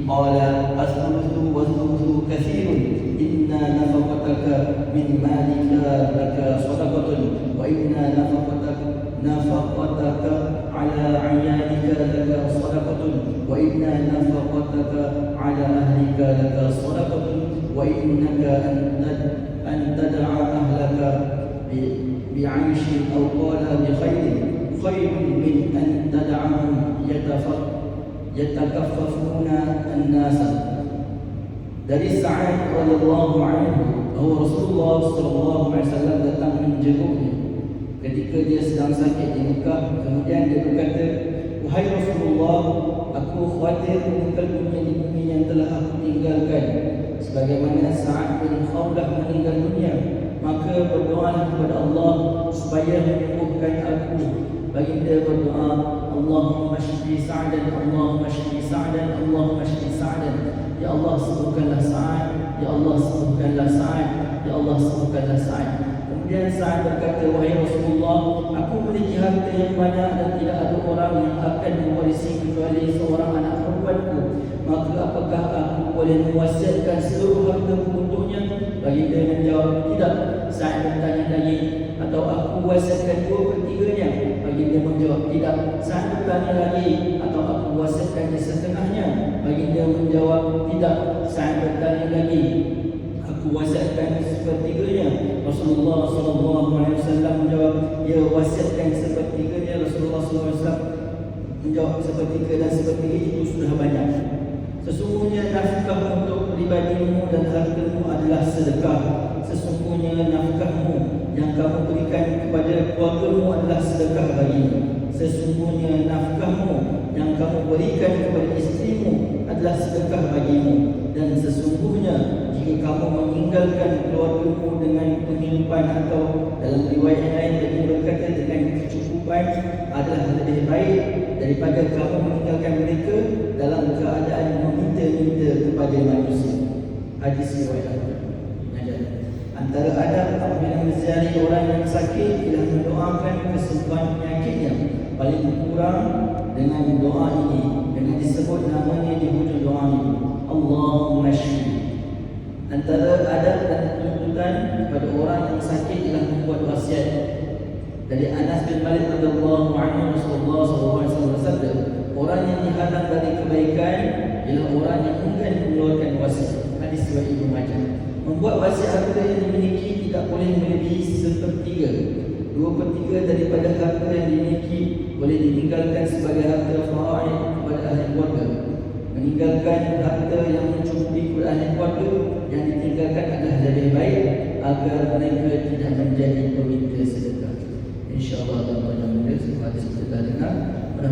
قال الثلث والثلث كثير إن نفقتك من مالك لك صدقة وإن نفقتك على عيالك لك صدقة وإن نفقتك على أهلك لك صدقة وإنك أن تدع أهلك بعيش أو قال بخير خير من أن تدعهم يتكففون الناس. Dari Sa'ad radhiyallahu anhu bahawa Rasulullah sallallahu alaihi wasallam datang menjenguknya ketika dia sedang sakit di Mekah. Kemudian dia berkata, "Wahai Rasulullah, aku khawatir meninggal dunia di bumi yang telah aku tinggalkan sebagaimana Sa'ad bin Khawlah meninggal dunia. Maka berdoalah kepada Allah supaya menyembuhkan aku." Baginda berdoa, "Allahumma shfi Sa'dan, Allahumma shfi Sa'dan, Allahumma shfi Sa'dan." Ya Allah, sembuhkanlah Sa'ad, ya Allah, sembuhkanlah Sa'ad, ya Allah, sembuhkanlah Sa'ad. Kemudian Sa'ad berkata, "Wahai Rasulullah, aku memiliki harta yang banyak dan tidak ada orang yang akan mewarisi kecuali seorang anak perempuanku. Maka apakah aku boleh mewasiatkan seluruh hartaku untuknya?" Baginda menjawab, "Tidak." Sa'ad bertanya lagi, "Atau aku wasiatkan 2/3-nya?" Baginda menjawab, "Tidak." Sa'ad bertanya lagi, "Atau aku wasiatkan setengahnya?" Baginda menjawab, "Tidak." Sa'ad bertanya lagi, "Aku wasiatkan 1/3-nya?" Rasulullah SAW menjawab, "Ya, wasiatkan 1/3-nya." Rasulullah SAW menjawab, 1/3 dan 1/3 itu sudah banyak. Sesungguhnya nafkah untuk pribadimu dan hartamu adalah sedekah. Sesungguhnya nafkahmu yang kamu berikan kepada keluargamu adalah sedekah bagimu. Sesungguhnya nafkahmu yang kamu berikan kepada istrimu adalah sedekah bagimu. Dan sesungguhnya jika kamu meninggalkan keluargamu dengan penghidupan atau dalam riwayat lain bagi berkata dengan kecukupan adalah lebih baik daripada kamu meninggalkan mereka dalam keadaan meminta-minta kepada manusia. Hadis riwayat antara adab apabila menziarahi orang yang sakit ialah mendoakan kesembuhan penyakitnya, paling kurang dengan doa ini, dengan disebut namanya di hujung doa ini, Allahumma shfi. Antara adab dan tuntutan kepada orang yang sakit ialah membuat wasiat. Dari Anas bin Malik radhiyallahu anhu, Rasulullah SAW bersabda, orang yang dihalang dari kebaikan ialah orang yang enggan mengeluarkan wasiat. Hadis riwayat Ibnu Majah. Membuat wasiat harta yang dimiliki tidak boleh melebihi 1/3. 2/3 daripada harta yang dimiliki boleh ditinggalkan sebagai harta faraid kepada ahli keluarga. Meninggalkan harta yang mencukupi kepada ahli keluarga yang ditinggalkan adalah lebih baik agar mereka tidak menjadi peminta sedekah. InsyaAllah tuan-tuan dan puan-puan, kita dengar